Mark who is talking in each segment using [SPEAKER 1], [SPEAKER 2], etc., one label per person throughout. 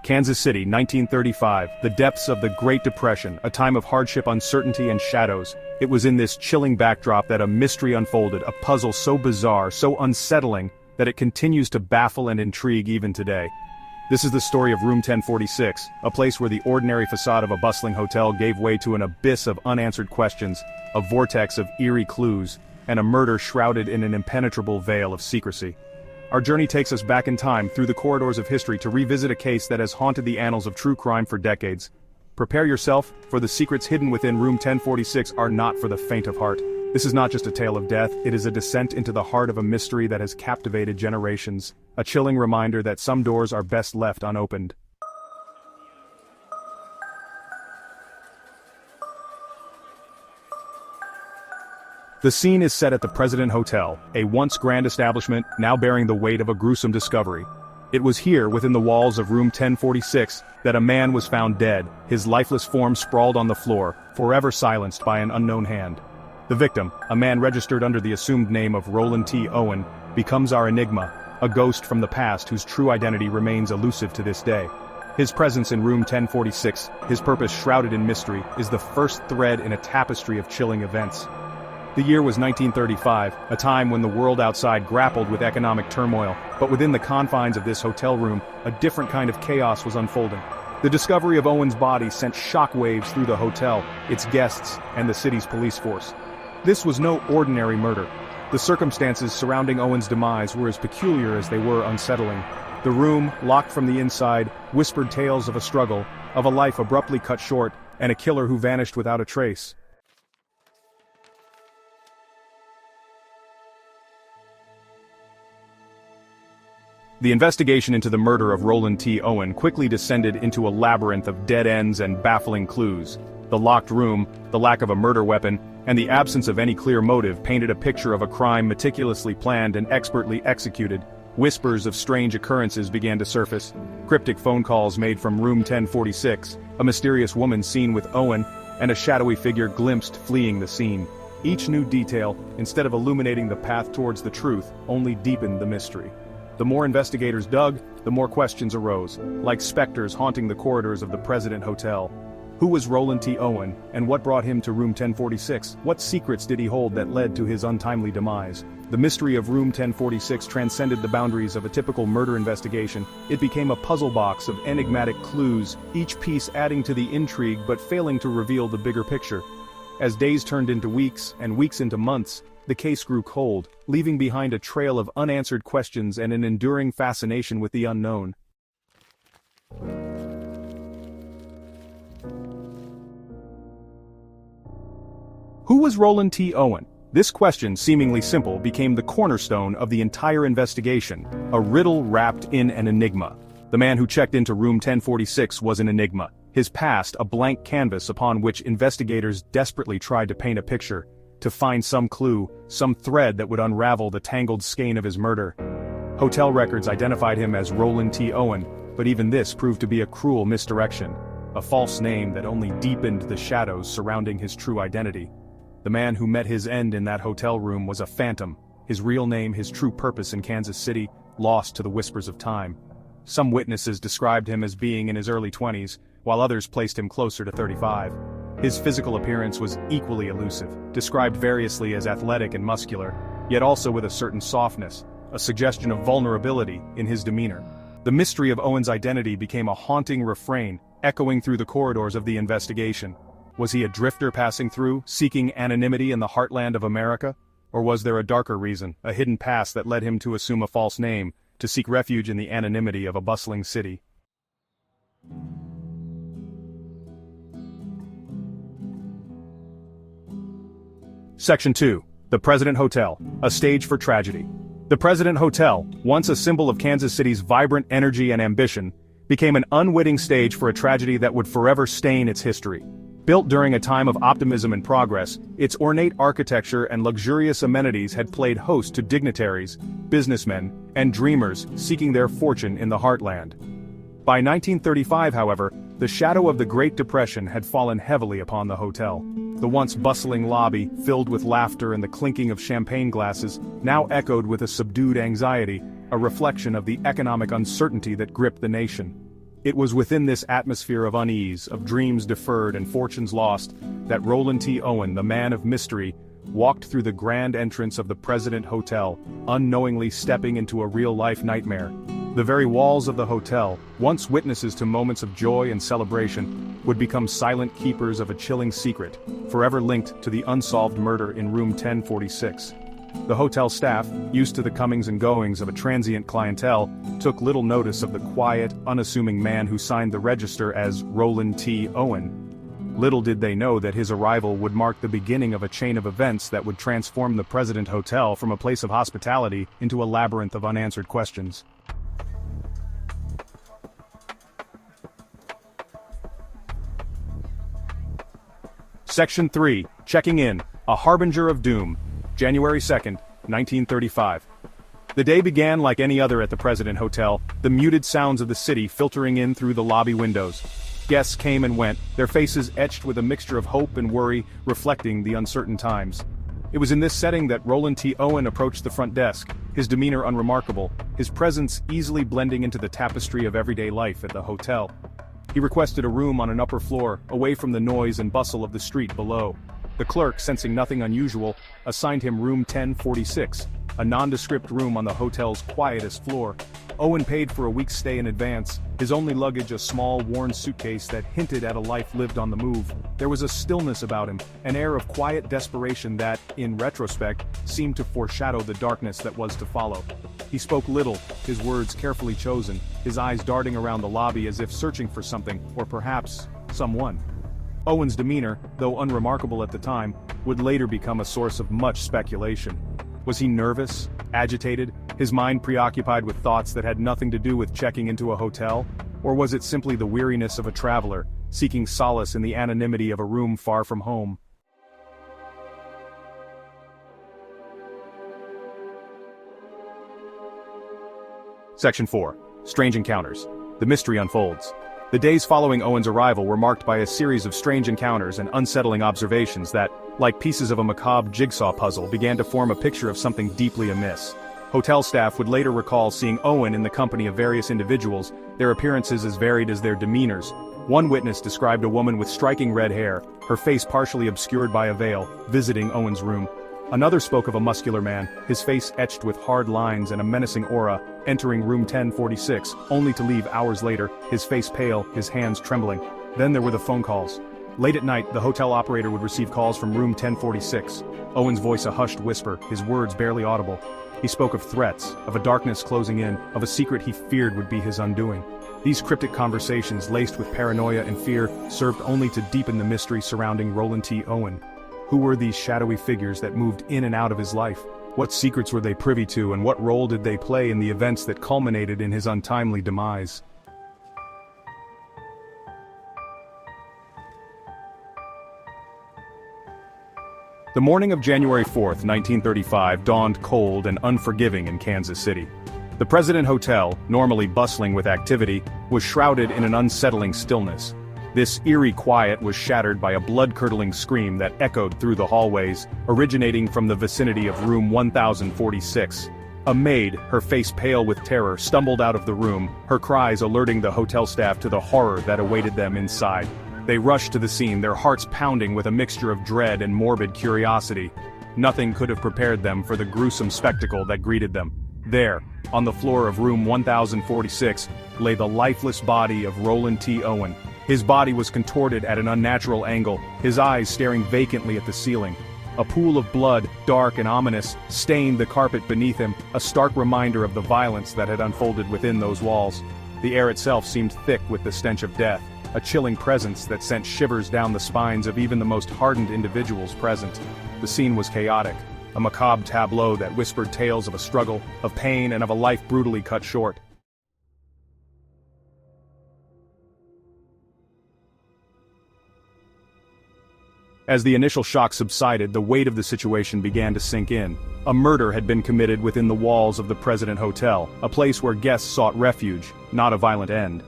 [SPEAKER 1] Kansas City, 1935, the depths of the Great Depression, a time of hardship, uncertainty, and shadows. It was in this chilling backdrop that a mystery unfolded, a puzzle so bizarre, so unsettling, that it continues to baffle and intrigue even today. This is the story of Room 1046, a place where the ordinary facade of a bustling hotel gave way to an abyss of unanswered questions, a vortex of eerie clues, and a murder shrouded in an impenetrable veil of secrecy. Our journey takes us back in time through the corridors of history to revisit a case that has haunted the annals of true crime for decades. Prepare yourself, for the secrets hidden within Room 1046 are not for the faint of heart. This is not just a tale of death, it is a descent into the heart of a mystery that has captivated generations, a chilling reminder that some doors are best left unopened. The scene is set at the President Hotel, a once grand establishment, now bearing the weight of a gruesome discovery. It was here, within the walls of Room 1046, that a man was found dead, his lifeless form sprawled on the floor, forever silenced by an unknown hand. The victim, a man registered under the assumed name of Roland T. Owen, becomes our enigma, a ghost from the past whose true identity remains elusive to this day. His presence in Room 1046, his purpose shrouded in mystery, is the first thread in a tapestry of chilling events. The year was 1935, a time when the world outside grappled with economic turmoil, but within the confines of this hotel room, a different kind of chaos was unfolding. The discovery of Owen's body sent shockwaves through the hotel, its guests, and the city's police force. This was no ordinary murder. The circumstances surrounding Owen's demise were as peculiar as they were unsettling. The room, locked from the inside, whispered tales of a struggle, of a life abruptly cut short, and a killer who vanished without a trace. The investigation into the murder of Roland T. Owen quickly descended into a labyrinth of dead ends and baffling clues. The locked room, the lack of a murder weapon, and the absence of any clear motive painted a picture of a crime meticulously planned and expertly executed. Whispers of strange occurrences began to surface. Cryptic phone calls made from Room 1046, a mysterious woman seen with Owen, and a shadowy figure glimpsed fleeing the scene. Each new detail, instead of illuminating the path towards the truth, only deepened the mystery. The more investigators dug, the more questions arose, like specters haunting the corridors of the President Hotel. Who was Roland T. Owen, and what brought him to Room 1046? What secrets did he hold that led to his untimely demise? The mystery of Room 1046 transcended the boundaries of a typical murder investigation. It became a puzzle box of enigmatic clues, each piece adding to the intrigue but failing to reveal the bigger picture. As days turned into weeks, and weeks into months, the case grew cold, leaving behind a trail of unanswered questions and an enduring fascination with the unknown. Who was Roland T. Owen? This question, seemingly simple, became the cornerstone of the entire investigation, a riddle wrapped in an enigma. The man who checked into Room 1046 was an enigma, his past a blank canvas upon which investigators desperately tried to paint a picture, to find some clue, some thread that would unravel the tangled skein of his murder. Hotel records identified him as Roland T. Owen, but even this proved to be a cruel misdirection, a false name that only deepened the shadows surrounding his true identity. The man who met his end in that hotel room was a phantom, his real name, his true purpose in Kansas City, lost to the whispers of time. Some witnesses described him as being in his early 20s, while others placed him closer to 35. His physical appearance was equally elusive, described variously as athletic and muscular, yet also with a certain softness, a suggestion of vulnerability in his demeanor. The mystery of Owen's identity became a haunting refrain, echoing through the corridors of the investigation. Was he a drifter passing through, seeking anonymity in the heartland of America? Or was there a darker reason, a hidden past that led him to assume a false name, to seek refuge in the anonymity of a bustling city? Section 2. The President Hotel, a stage for tragedy. The President Hotel, once a symbol of Kansas City's vibrant energy and ambition, became an unwitting stage for a tragedy that would forever stain its history. Built during a time of optimism and progress, its ornate architecture and luxurious amenities had played host to dignitaries, businessmen, and dreamers seeking their fortune in the heartland. By 1935, however, the shadow of the Great Depression had fallen heavily upon the hotel. The once bustling lobby, filled with laughter and the clinking of champagne glasses, now echoed with a subdued anxiety, a reflection of the economic uncertainty that gripped the nation. It was within this atmosphere of unease, of dreams deferred and fortunes lost, that Roland T. Owen, the man of mystery, walked through the grand entrance of the President Hotel, unknowingly stepping into a real-life nightmare. The very walls of the hotel, once witnesses to moments of joy and celebration, would become silent keepers of a chilling secret, forever linked to the unsolved murder in room 1046. The hotel staff, used to the comings and goings of a transient clientele, took little notice of the quiet, unassuming man who signed the register as Roland T. Owen. Little did they know that his arrival would mark the beginning of a chain of events that would transform the President Hotel from a place of hospitality into a labyrinth of unanswered questions. Section 3, Checking In, A Harbinger of Doom, January 2nd, 1935. The day began like any other at the President Hotel, the muted sounds of the city filtering in through the lobby windows. Guests came and went, their faces etched with a mixture of hope and worry, reflecting the uncertain times. It was in this setting that Roland T. Owen approached the front desk, his demeanor unremarkable, his presence easily blending into the tapestry of everyday life at the hotel. He requested a room on an upper floor, away from the noise and bustle of the street below. The clerk, sensing nothing unusual, assigned him room 1046, a nondescript room on the hotel's quietest floor. Owen paid for a week's stay in advance, his only luggage a small worn suitcase that hinted at a life lived on the move. There was a stillness about him, an air of quiet desperation that, in retrospect, seemed to foreshadow the darkness that was to follow. He spoke little, his words carefully chosen, his eyes darting around the lobby as if searching for something, or perhaps, someone. Owen's demeanor, though unremarkable at the time, would later become a source of much speculation. Was he nervous, agitated, his mind preoccupied with thoughts that had nothing to do with checking into a hotel? Or was it simply the weariness of a traveler, seeking solace in the anonymity of a room far from home? Section 4. Strange Encounters. The mystery unfolds. The days following Owen's arrival were marked by a series of strange encounters and unsettling observations that, like pieces of a macabre jigsaw puzzle, began to form a picture of something deeply amiss. Hotel staff would later recall seeing Owen in the company of various individuals, their appearances as varied as their demeanors. One witness described a woman with striking red hair, her face partially obscured by a veil, visiting Owen's room. Another spoke of a muscular man, his face etched with hard lines and a menacing aura, entering room 1046, only to leave hours later, his face pale, his hands trembling. Then there were the phone calls. Late at night, the hotel operator would receive calls from room 1046. Owen's voice a hushed whisper, his words barely audible. He spoke of threats, of a darkness closing in, of a secret he feared would be his undoing. These cryptic conversations, laced with paranoia and fear, served only to deepen the mystery surrounding Roland T. Owen. Who were these shadowy figures that moved in and out of his life? What secrets were they privy to, and what role did they play in the events that culminated in his untimely demise? The morning of January 4th, 1935 dawned cold and unforgiving in Kansas City. The President Hotel, normally bustling with activity, was shrouded in an unsettling stillness. This eerie quiet was shattered by a blood-curdling scream that echoed through the hallways, originating from the vicinity of room 1046. A maid, her face pale with terror, stumbled out of the room, her cries alerting the hotel staff to the horror that awaited them inside. They rushed to the scene, their hearts pounding with a mixture of dread and morbid curiosity. Nothing could have prepared them for the gruesome spectacle that greeted them. There, on the floor of room 1046, lay the lifeless body of Roland T. Owen. His body was contorted at an unnatural angle, his eyes staring vacantly at the ceiling. A pool of blood, dark and ominous, stained the carpet beneath him, a stark reminder of the violence that had unfolded within those walls. The air itself seemed thick with the stench of death, a chilling presence that sent shivers down the spines of even the most hardened individuals present. The scene was chaotic, a macabre tableau that whispered tales of a struggle, of pain, and of a life brutally cut short. As the initial shock subsided, the weight of the situation began to sink in. A murder had been committed within the walls of the President Hotel, a place where guests sought refuge, not a violent end.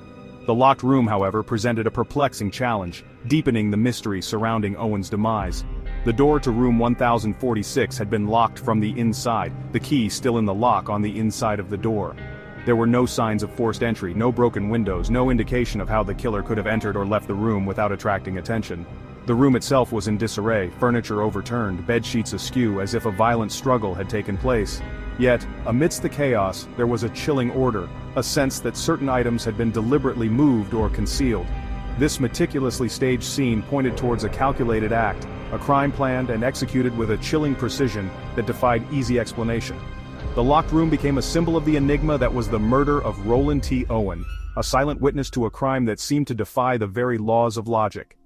[SPEAKER 1] The locked room, however, presented a perplexing challenge, deepening the mystery surrounding Owen's demise. The door to room 1046 had been locked from the inside, the key still in the lock on the inside of the door. There were no signs of forced entry, no broken windows, no indication of how the killer could have entered or left the room without attracting attention. The room itself was in disarray, furniture overturned, bedsheets askew as if a violent struggle had taken place. Yet, amidst the chaos, there was a chilling order, a sense that certain items had been deliberately moved or concealed. This meticulously staged scene pointed towards a calculated act, a crime planned and executed with a chilling precision that defied easy explanation. The locked room became a symbol of the enigma that was the murder of Roland T. Owen, a silent witness to a crime that seemed to defy the very laws of logic.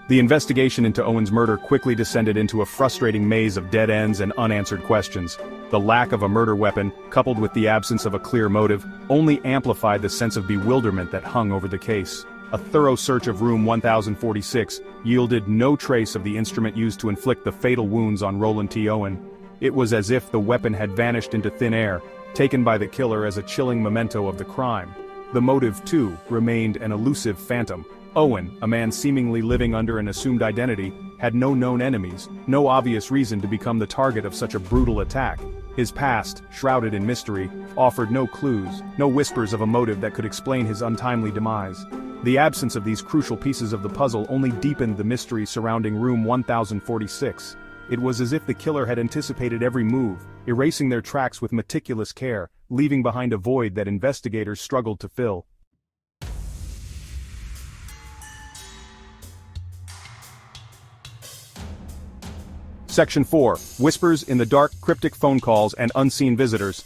[SPEAKER 1] The investigation into Owen's murder quickly descended into a frustrating maze of dead ends and unanswered questions. The lack of a murder weapon, coupled with the absence of a clear motive, only amplified the sense of bewilderment that hung over the case. A thorough search of room 1046 yielded no trace of the instrument used to inflict the fatal wounds on Roland T. Owen. It was as if the weapon had vanished into thin air, taken by the killer as a chilling memento of the crime. The motive, too, remained an elusive phantom. Owen, a man seemingly living under an assumed identity, had no known enemies, no obvious reason to become the target of such a brutal attack. His past, shrouded in mystery, offered no clues, no whispers of a motive that could explain his untimely demise. The absence of these crucial pieces of the puzzle only deepened the mystery surrounding room 1046. It was as if the killer had anticipated every move, erasing their tracks with meticulous care, leaving behind a void that investigators struggled to fill. Section 4. Whispers in the dark, cryptic phone calls and unseen visitors.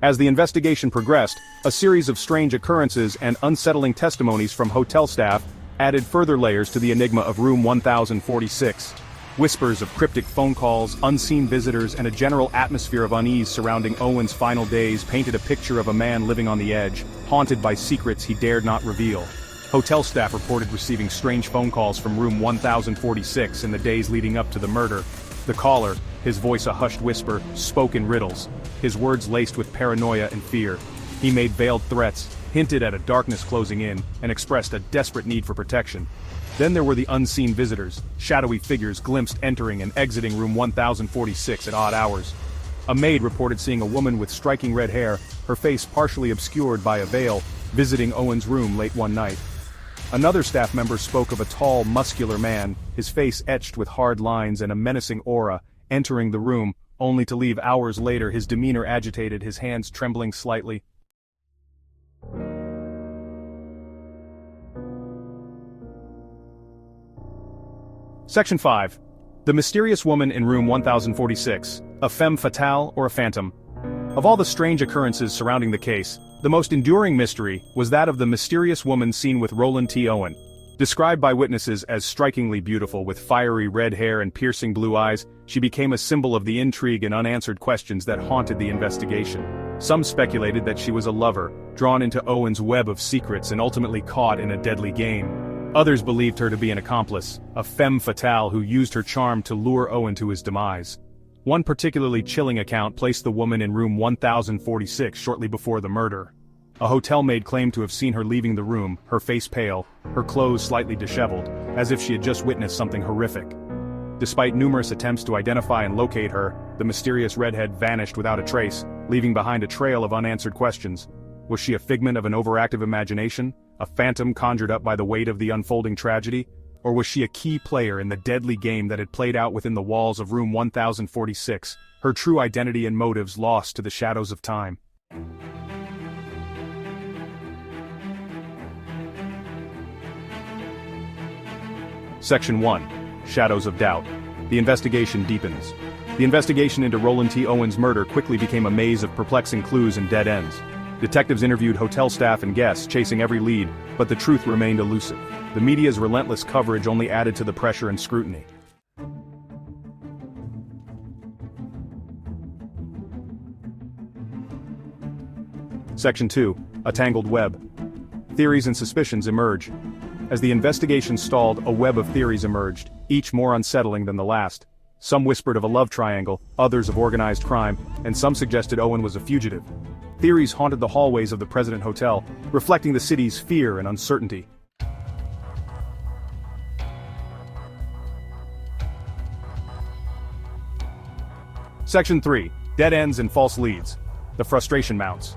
[SPEAKER 1] As the investigation progressed, a series of strange occurrences and unsettling testimonies from hotel staff added further layers to the enigma of room 1046. Whispers of cryptic phone calls, unseen visitors, and a general atmosphere of unease surrounding Owen's final days painted a picture of a man living on the edge, haunted by secrets he dared not reveal. Hotel staff reported receiving strange phone calls from room 1046 in the days leading up to the murder. The caller, his voice a hushed whisper, spoke in riddles, his words laced with paranoia and fear. He made veiled threats, hinted at a darkness closing in, and expressed a desperate need for protection. Then there were the unseen visitors, shadowy figures glimpsed entering and exiting room 1046 at odd hours. A maid reported seeing a woman with striking red hair, her face partially obscured by a veil, visiting Owen's room late one night. Another staff member spoke of a tall, muscular man, his face etched with hard lines and a menacing aura, entering the room, only to leave hours later, his demeanor agitated, his hands trembling slightly. Section 5. The mysterious woman in room 1046, a femme fatale or a phantom. Of all the strange occurrences surrounding the case, the most enduring mystery was that of the mysterious woman seen with Roland T. Owen. Described by witnesses as strikingly beautiful with fiery red hair and piercing blue eyes, she became a symbol of the intrigue and unanswered questions that haunted the investigation. Some speculated that she was a lover, drawn into Owen's web of secrets and ultimately caught in a deadly game. Others believed her to be an accomplice, a femme fatale who used her charm to lure Owen to his demise. One particularly chilling account placed the woman in room 1046 shortly before the murder. A hotel maid claimed to have seen her leaving the room, her face pale, her clothes slightly disheveled, as if she had just witnessed something horrific. Despite numerous attempts to identify and locate her, the mysterious redhead vanished without a trace, leaving behind a trail of unanswered questions. Was she a figment of an overactive imagination, a phantom conjured up by the weight of the unfolding tragedy? Or was she a key player in the deadly game that had played out within the walls of room 1046, her true identity and motives lost to the shadows of time? Section 1. Shadows of Doubt. The investigation deepens. The investigation into Roland T. Owen's murder quickly became a maze of perplexing clues and dead ends. Detectives interviewed hotel staff and guests, chasing every lead, but the truth remained elusive. The media's relentless coverage only added to the pressure and scrutiny. Section 2. A tangled web. Theories and suspicions emerge. As the investigation stalled, a web of theories emerged, each more unsettling than the last. Some whispered of a love triangle, others of organized crime, and some suggested Owen was a fugitive. Theories haunted the hallways of the President Hotel, reflecting the city's fear and uncertainty. Section 3. Dead ends and false leads. The frustration mounts.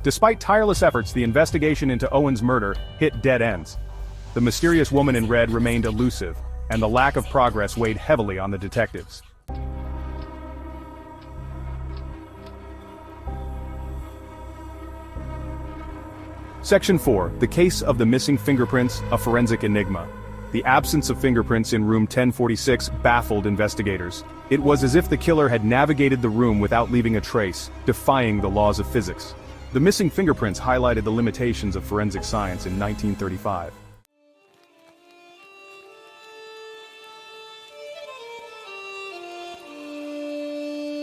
[SPEAKER 1] Despite tireless efforts, the investigation into Owen's murder hit dead ends. The mysterious woman in red remained elusive, and the lack of progress weighed heavily on the detectives. Section 4. The case of the missing fingerprints, a forensic enigma. The absence of fingerprints in room 1046 baffled investigators. It was as if the killer had navigated the room without leaving a trace, defying the laws of physics. The missing fingerprints highlighted the limitations of forensic science in 1935.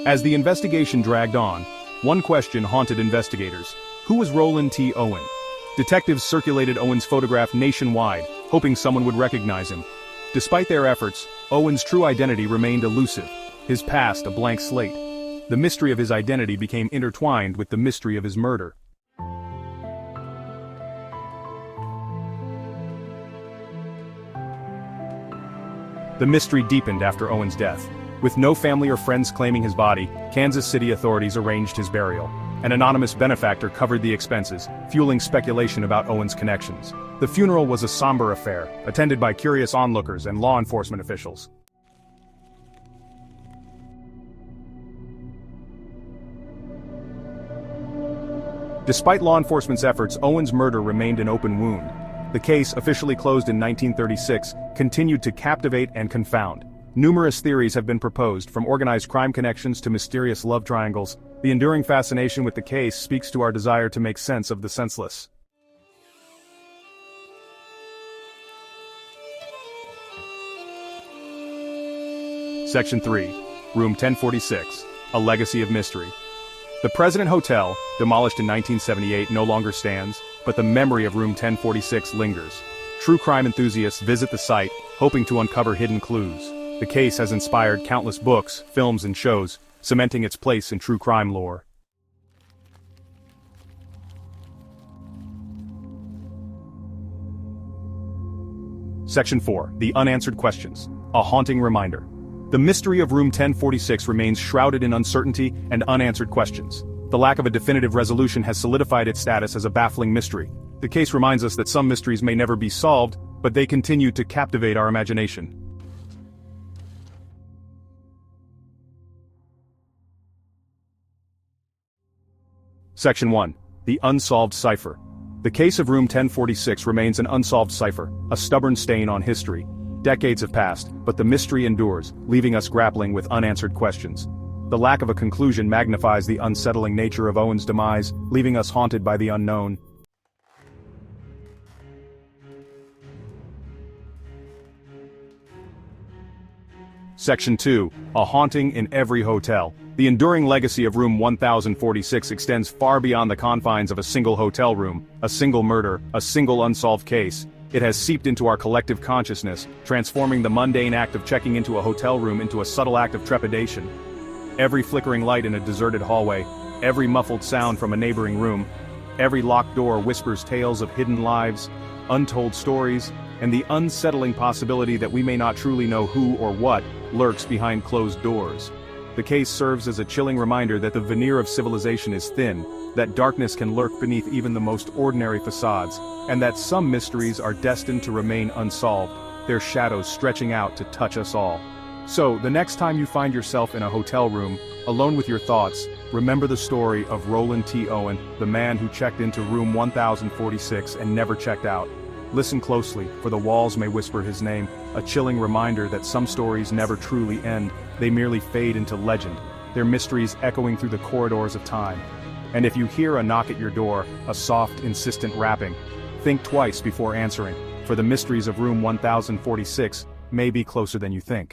[SPEAKER 1] As the investigation dragged on, one question haunted investigators. Who was Roland T. Owen? Detectives circulated Owen's photograph nationwide, hoping someone would recognize him. Despite their efforts, Owen's true identity remained elusive, his past a blank slate. The mystery of his identity became intertwined with the mystery of his murder. The mystery deepened after Owen's death. With no family or friends claiming his body, Kansas City authorities arranged his burial. An anonymous benefactor covered the expenses, fueling speculation about Owen's connections. The funeral was a somber affair, attended by curious onlookers and law enforcement officials. Despite law enforcement's efforts, Owen's murder remained an open wound. The case, officially closed in 1936, continued to captivate and confound. Numerous theories have been proposed, from organized crime connections to mysterious love triangles. The enduring fascination with the case speaks to our desire to make sense of the senseless. Section 3. Room 1046. A Legacy of Mystery. The President Hotel, demolished in 1978, no longer stands, but the memory of Room 1046 lingers. True crime enthusiasts visit the site, hoping to uncover hidden clues. The case has inspired countless books, films, and shows, cementing its place in true crime lore. Section 4. The Unanswered Questions. A haunting reminder. The mystery of Room 1046 remains shrouded in uncertainty and unanswered questions. The lack of a definitive resolution has solidified its status as a baffling mystery. The case reminds us that some mysteries may never be solved, but they continue to captivate our imagination. Section 1. The Unsolved Cipher. The case of Room 1046 remains an unsolved cipher, a stubborn stain on history. Decades have passed, but the mystery endures, leaving us grappling with unanswered questions. The lack of a conclusion magnifies the unsettling nature of Owen's demise, leaving us haunted by the unknown. Section 2. A haunting in every hotel. The enduring legacy of Room 1046 extends far beyond the confines of a single hotel room, a single murder, a single unsolved case. It has seeped into our collective consciousness, transforming the mundane act of checking into a hotel room into a subtle act of trepidation. Every flickering light in a deserted hallway, every muffled sound from a neighboring room, every locked door whispers tales of hidden lives, untold stories, and the unsettling possibility that we may not truly know who or what lurks behind closed doors. The case serves as a chilling reminder that the veneer of civilization is thin, that darkness can lurk beneath even the most ordinary facades, and that some mysteries are destined to remain unsolved, their shadows stretching out to touch us all. So, the next time you find yourself in a hotel room, alone with your thoughts, remember the story of Roland T. Owen, the man who checked into Room 1046 and never checked out. Listen closely, for the walls may whisper his name, a chilling reminder that some stories never truly end, they merely fade into legend, their mysteries echoing through the corridors of time. And if you hear a knock at your door, a soft, insistent rapping, think twice before answering, for the mysteries of Room 1046 may be closer than you think.